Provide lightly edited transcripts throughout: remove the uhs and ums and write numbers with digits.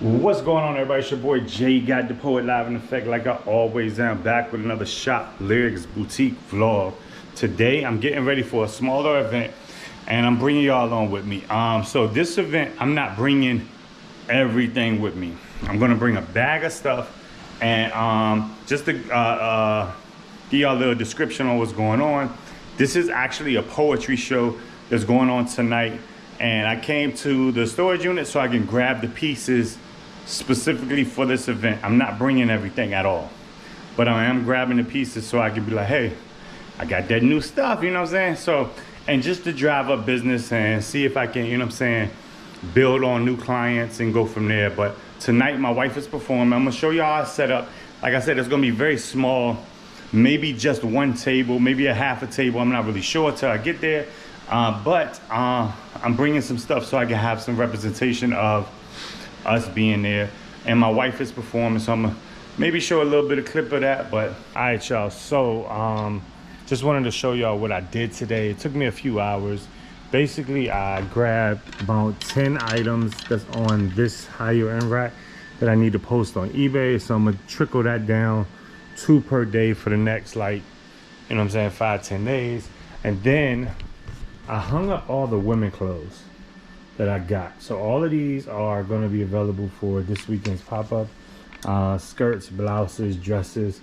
What's going on, everybody? It's your boy Jay Got the Poet live in effect, like I always am, back with another Shop Lyrics Boutique vlog. Today I'm getting ready for a smaller event and I'm bringing y'all along with me. So this event, I'm not bringing everything with me. I'm gonna bring a bag of stuff and just to give y'all a little description on what's going on. This is actually a poetry show that's going on tonight, and I came to the storage unit so I can grab the pieces specifically for this event. I'm not bringing everything at all, but I am grabbing the pieces so I can be like, hey, I got that new stuff, you know what I'm saying? So, and just to drive up business and see if I can, you know what I'm saying, build on new clients and go from there. But tonight my wife is performing. I'm gonna show y'all how I set up. Like I said, it's gonna be very small, maybe just one table, maybe a half a table. I'm not really sure till I get there. But I'm bringing some stuff so I can have some representation of us being there, and my wife is performing, so I'm gonna maybe show a little bit of clip of that. But all right, y'all, so just wanted to show y'all what I did today. It took me a few hours. Basically, I grabbed about 10 items that's on this higher end rack that I need to post on eBay, so I'm gonna trickle that down 2 per day for the next, like, you know what I'm saying, 5-10 days. And then I hung up all the women clothes that I got. So all of these are going to be available for this weekend's pop-up. Skirts, blouses, dresses,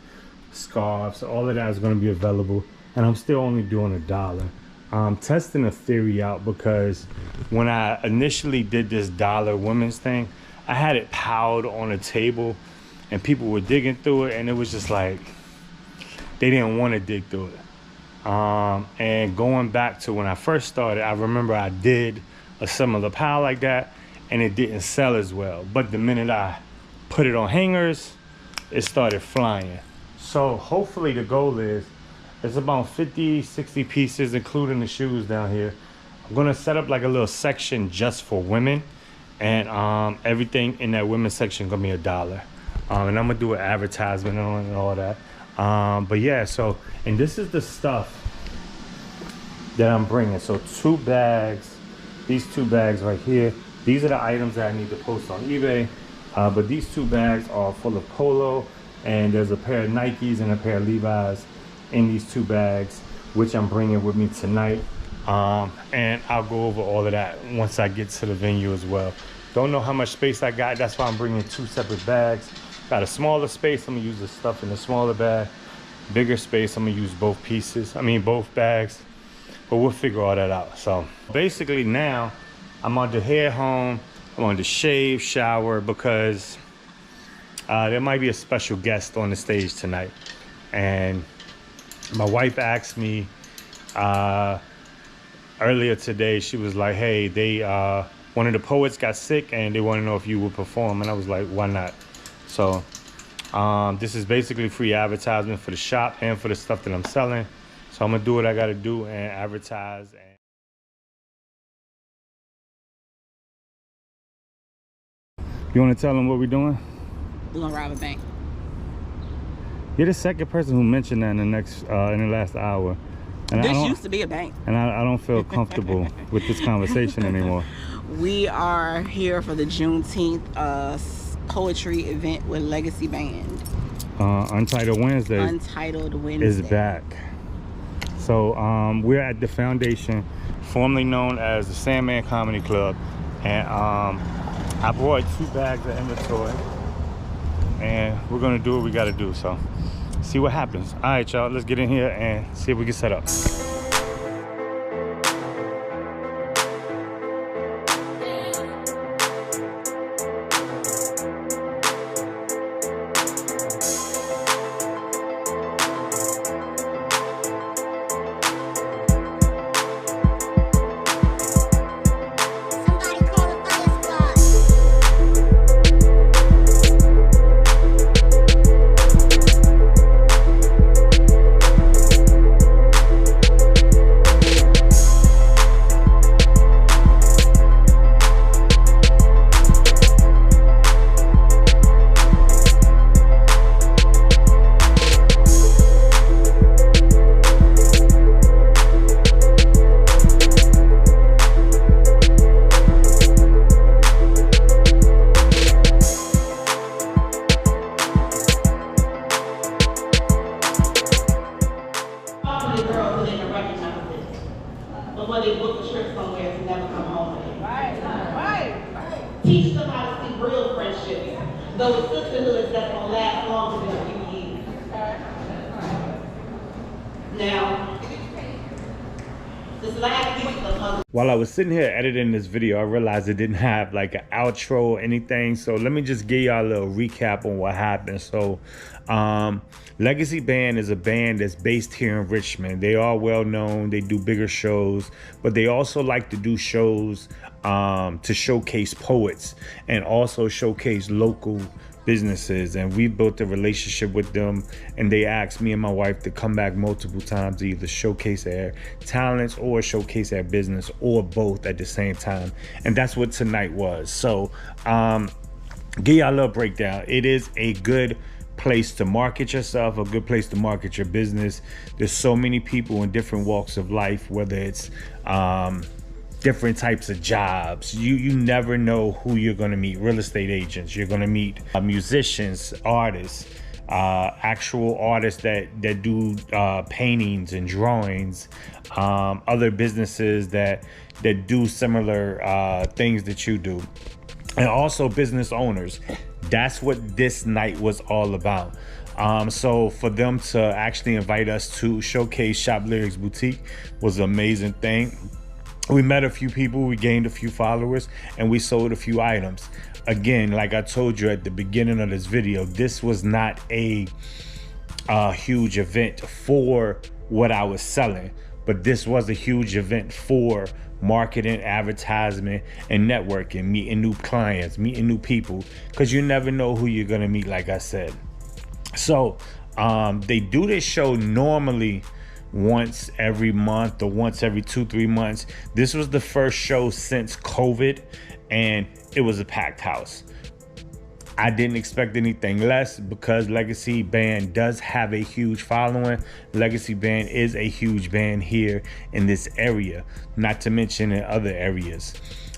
scarves, all of that is going to be available. And I'm still only doing $1. I'm testing a theory out because when I initially did this $1 women's thing, I had it piled on a table and people were digging through it, and it was just like they didn't want to dig through it. And going back to when I first started, I remember I did a similar pile like that and it didn't sell as well. But the minute I put it on hangers, it started flying. So hopefully the goal is, it's about 50-60 pieces, including the shoes down here. I'm gonna set up like a little section just for women, and everything in that women's section gonna be $1. And I'm gonna do an advertisement on it and all that. But yeah, so, and this is the stuff that I'm bringing. So 2 bags, these 2 bags right here, these are the items that I need to post on eBay. But these 2 bags are full of polo, and there's a pair of Nikes and a pair of Levi's in these 2 bags, which I'm bringing with me tonight. And I'll go over all of that once I get to the venue as well. Don't know how much space I got, that's why I'm bringing 2 separate bags. Got a smaller space, I'm gonna use the stuff in the smaller bag. Bigger space, I'm gonna use both bags. But we'll figure all that out. So basically now I'm on to head home. I'm on to shave, shower, because there might be a special guest on the stage tonight. And my wife asked me earlier today, she was like, hey, one of the poets got sick and they want to know if you would perform. And I was like, why not? So this is basically free advertisement for the shop and for the stuff that I'm selling. So I'm gonna do what I gotta do and advertise. You wanna tell them what we're doing? We're gonna rob a bank. You're the second person who mentioned that in the last hour. And this used to be a bank. And I don't feel comfortable with this conversation anymore. We are here for the Juneteenth poetry event with Legacy Band. Untitled Wednesday. Untitled Wednesday is back. So we're at the Foundation, formerly known as the Sandman Comedy Club, and I brought 2 bags of inventory, and we're gonna do what we gotta do. So see what happens. All right, y'all, let's get in here and see if we can set up. teach them how to see real friendships. Those sisterhoods that's gonna last longer than a few years. Now, this last piece of puzzle. While I was sitting here editing this video, I realized it didn't have like an outro or anything. So let me just give y'all a little recap on what happened. So Legacy Band is a band that's based here in Richmond. They are well known. They do bigger shows, but they also like to do shows to showcase poets and also showcase local businesses. And we built a relationship with them, and they asked me and my wife to come back multiple times to either showcase their talents or showcase their business, or both at the same time. And that's what tonight was. So give y'all a little breakdown. It is a good place to market yourself, a good place to market your business. There's so many people in different walks of life, whether it's different types of jobs. You never know who you're going to meet. Real estate agents, you're going to meet musicians, artists, actual artists that do paintings and drawings, other businesses that do similar things that you do, and also business owners. That's what this night was all about. So for them to actually invite us to showcase Shop Lyrics Boutique was an amazing thing. We met a few people, we gained a few followers, and we sold a few items. Again, like I told you at the beginning of this video, this was not a huge event for what I was selling, but this was a huge event for marketing, advertisement, and networking, meeting new clients, meeting new people, because you never know who you're gonna meet, like I said. So they do this show normally once every month or once every 2-3 months. This was the first show since COVID, and it was a packed house. I didn't expect anything less because Legacy Band does have a huge following. Legacy Band is a huge band here in this area, not to mention in other areas.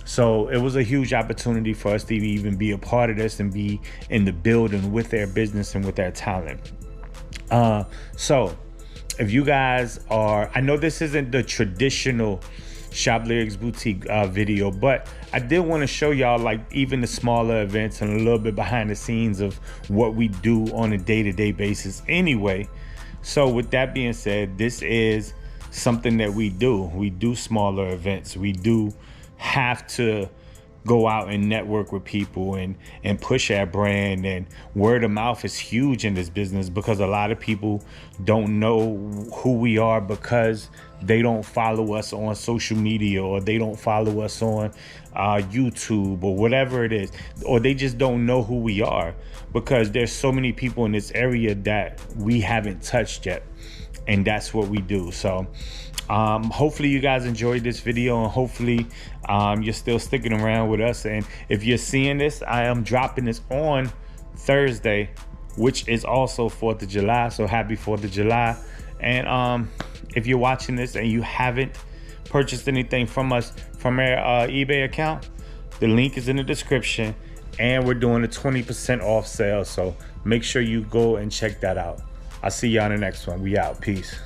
So it was a huge opportunity for us to even be a part of this and be in the building with their business and with their talent. So if you guys are, I know this isn't the traditional Shop Lyrics Boutique video, but I did want to show y'all like even the smaller events and a little bit behind the scenes of what we do on a day-to-day basis anyway. So with that being said, this is something that we do. We do smaller events. We do have to go out and network with people and push our brand, and word of mouth is huge in this business because a lot of people don't know who we are because they don't follow us on social media, or they don't follow us on YouTube or whatever it is, or they just don't know who we are because there's so many people in this area that we haven't touched yet, and that's what we do. So hopefully you guys enjoyed this video, and hopefully you're still sticking around with us. And if you're seeing this, I am dropping this on Thursday, which is also 4th of July. So happy 4th of July. And if you're watching this and you haven't purchased anything from us from our eBay account, the link is in the description, and we're doing a 20% off sale. So make sure you go and check that out. I'll see y'all in the next one. We out. Peace.